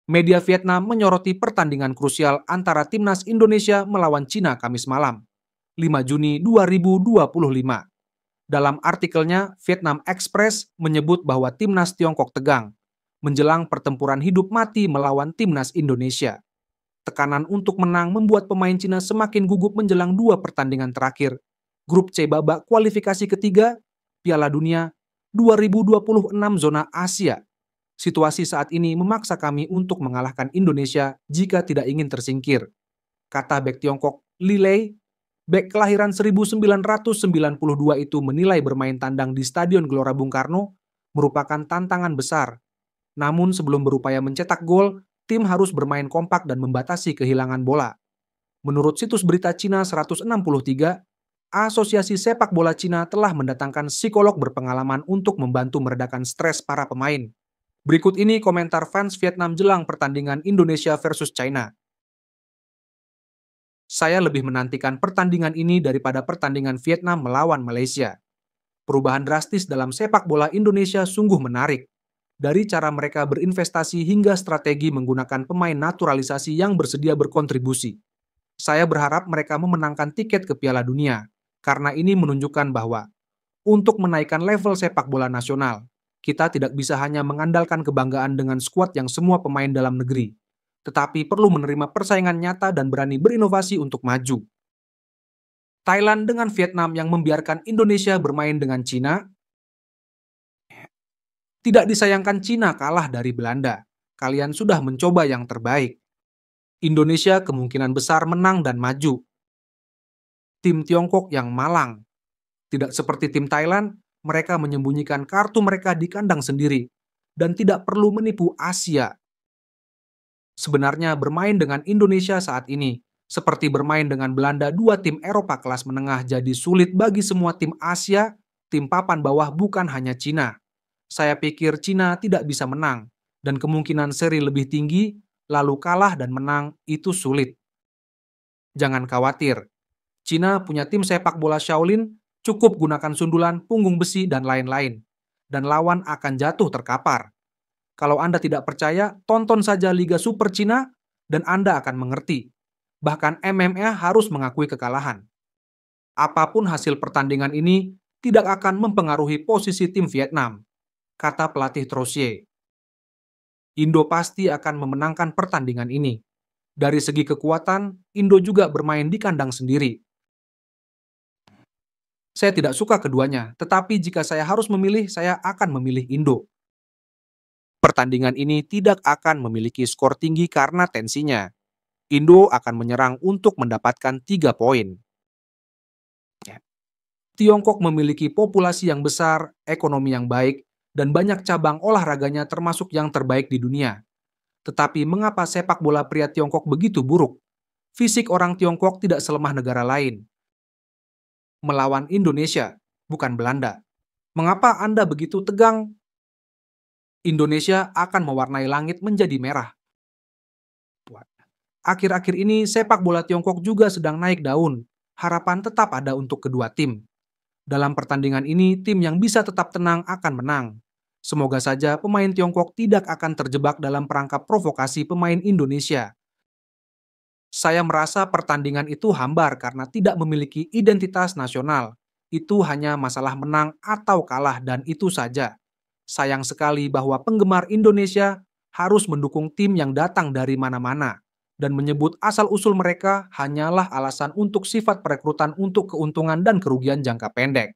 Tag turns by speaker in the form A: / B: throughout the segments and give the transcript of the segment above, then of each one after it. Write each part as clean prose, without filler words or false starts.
A: Media Vietnam menyoroti pertandingan krusial antara timnas Indonesia melawan Cina Kamis malam, 5 Juni 2025. Dalam artikelnya, Vietnam Express menyebut bahwa timnas Tiongkok tegang menjelang pertempuran hidup mati melawan timnas Indonesia. Tekanan untuk menang membuat pemain Cina semakin gugup menjelang 2 pertandingan terakhir Grup C babak kualifikasi ketiga Piala Dunia 2026 zona Asia. Situasi saat ini memaksa kami untuk mengalahkan Indonesia jika tidak ingin tersingkir, kata bek Tiongkok Li Lei. Bek kelahiran 1992 itu menilai bermain tandang di Stadion Gelora Bung Karno merupakan tantangan besar. Namun sebelum berupaya mencetak gol, tim harus bermain kompak dan membatasi kehilangan bola. Menurut situs berita Cina 163, Asosiasi Sepak Bola Cina telah mendatangkan psikolog berpengalaman untuk membantu meredakan stres para pemain. Berikut ini komentar fans Vietnam jelang pertandingan Indonesia versus China. Saya lebih menantikan pertandingan ini daripada pertandingan Vietnam melawan Malaysia. Perubahan drastis dalam sepak bola Indonesia sungguh menarik. Dari cara mereka berinvestasi hingga strategi menggunakan pemain naturalisasi yang bersedia berkontribusi. Saya berharap mereka memenangkan tiket ke Piala Dunia, karena ini menunjukkan bahwa untuk menaikkan level sepak bola nasional, kita tidak bisa hanya mengandalkan kebanggaan dengan skuad yang semua pemain dalam negeri, tetapi perlu menerima persaingan nyata dan berani berinovasi untuk maju. Thailand dengan Vietnam yang membiarkan Indonesia bermain dengan Cina. Tidak disayangkan Cina kalah dari Belanda. Kalian sudah mencoba yang terbaik. Indonesia kemungkinan besar menang dan maju. Tim Tiongkok yang malang. Tidak seperti tim Thailand, mereka menyembunyikan kartu mereka di kandang sendiri dan tidak perlu menipu Asia. Sebenarnya bermain dengan Indonesia saat ini seperti bermain dengan Belanda, dua tim Eropa kelas menengah, jadi sulit bagi semua tim Asia. Tim papan bawah bukan hanya Cina. Saya pikir Cina tidak bisa menang dan kemungkinan seri lebih tinggi, lalu kalah dan menang itu sulit. Jangan khawatir. Cina punya tim sepak bola Shaolin, cukup gunakan sundulan, punggung besi, dan lain-lain. Dan lawan akan jatuh terkapar. Kalau Anda tidak percaya, tonton saja Liga Super Cina, dan Anda akan mengerti. Bahkan MMA harus mengakui kekalahan. Apapun hasil pertandingan ini, tidak akan mempengaruhi posisi tim Vietnam, kata pelatih Trossier. Indo pasti akan memenangkan pertandingan ini. Dari segi kekuatan, Indo juga bermain di kandang sendiri. Saya tidak suka keduanya, tetapi jika saya harus memilih, saya akan memilih Indo. Pertandingan ini tidak akan memiliki skor tinggi karena tensinya. Indo akan menyerang untuk mendapatkan 3 poin. Tiongkok memiliki populasi yang besar, ekonomi yang baik, dan banyak cabang olahraganya termasuk yang terbaik di dunia. Tetapi mengapa sepak bola pria Tiongkok begitu buruk? Fisik orang Tiongkok tidak selemah negara lain. Melawan Indonesia, bukan Belanda. Mengapa Anda begitu tegang? Indonesia akan mewarnai langit menjadi merah. Akhir-akhir ini sepak bola Tiongkok juga sedang naik daun. Harapan tetap ada untuk kedua tim. Dalam pertandingan ini, tim yang bisa tetap tenang akan menang. Semoga saja pemain Tiongkok tidak akan terjebak dalam perangkap provokasi pemain Indonesia. Saya merasa pertandingan itu hambar karena tidak memiliki identitas nasional. Itu hanya masalah menang atau kalah dan itu saja. Sayang sekali bahwa penggemar Indonesia harus mendukung tim yang datang dari mana-mana dan menyebut asal-usul mereka hanyalah alasan untuk sifat perekrutan untuk keuntungan dan kerugian jangka pendek.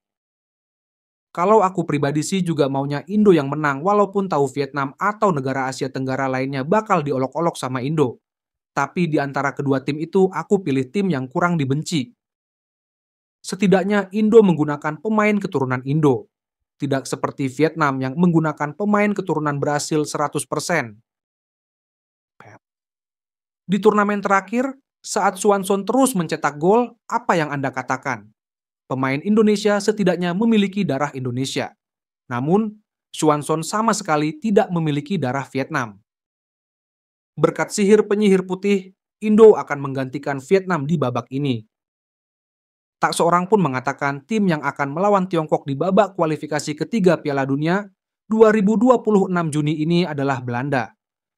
A: Kalau aku pribadi sih juga maunya Indo yang menang walaupun tahu Vietnam atau negara Asia Tenggara lainnya bakal diolok-olok sama Indo. Tapi di antara kedua tim itu aku pilih tim yang kurang dibenci. Setidaknya Indo menggunakan pemain keturunan Indo. Tidak seperti Vietnam yang menggunakan pemain keturunan Brasil 100%. Di turnamen terakhir, saat Swanson terus mencetak gol, apa yang Anda katakan? Pemain Indonesia setidaknya memiliki darah Indonesia. Namun, Swanson sama sekali tidak memiliki darah Vietnam. Berkat sihir penyihir putih, Indo akan menggantikan Vietnam di babak ini. Tak seorang pun mengatakan tim yang akan melawan Tiongkok di babak kualifikasi ketiga Piala Dunia 2026 Juni ini adalah Belanda.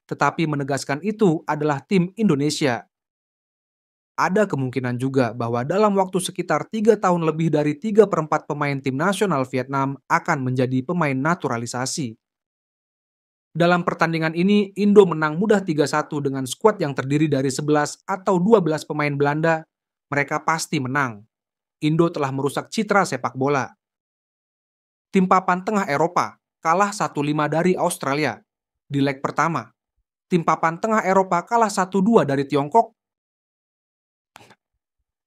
A: tetapi menegaskan itu adalah tim Indonesia. Ada kemungkinan juga bahwa dalam waktu sekitar 3 tahun lebih dari 3/4 pemain tim nasional Vietnam akan menjadi pemain naturalisasi. Dalam pertandingan ini, Indo menang mudah 3-1 dengan skuad yang terdiri dari 11 atau 12 pemain Belanda. Mereka pasti menang. Indo telah merusak citra sepak bola. Tim papan tengah Eropa kalah 1-5 dari Australia di leg pertama. Tim papan tengah Eropa kalah 1-2 dari Tiongkok.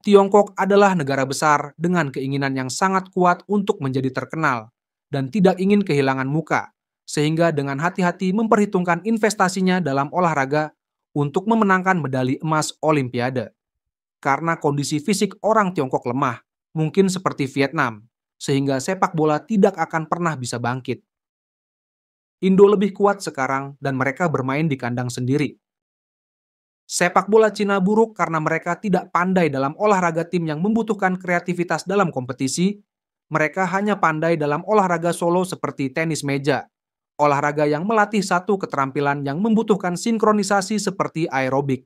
A: Tiongkok adalah negara besar dengan keinginan yang sangat kuat untuk menjadi terkenal dan tidak ingin kehilangan muka, sehingga dengan hati-hati memperhitungkan investasinya dalam olahraga untuk memenangkan medali emas Olimpiade. Karena kondisi fisik orang Tiongkok lemah, mungkin seperti Vietnam, sehingga sepak bola tidak akan pernah bisa bangkit. Indo lebih kuat sekarang dan mereka bermain di kandang sendiri. Sepak bola Cina buruk karena mereka tidak pandai dalam olahraga tim yang membutuhkan kreativitas dalam kompetisi. Mereka hanya pandai dalam olahraga solo seperti tenis meja, olahraga yang melatih satu keterampilan yang membutuhkan sinkronisasi seperti aerobik.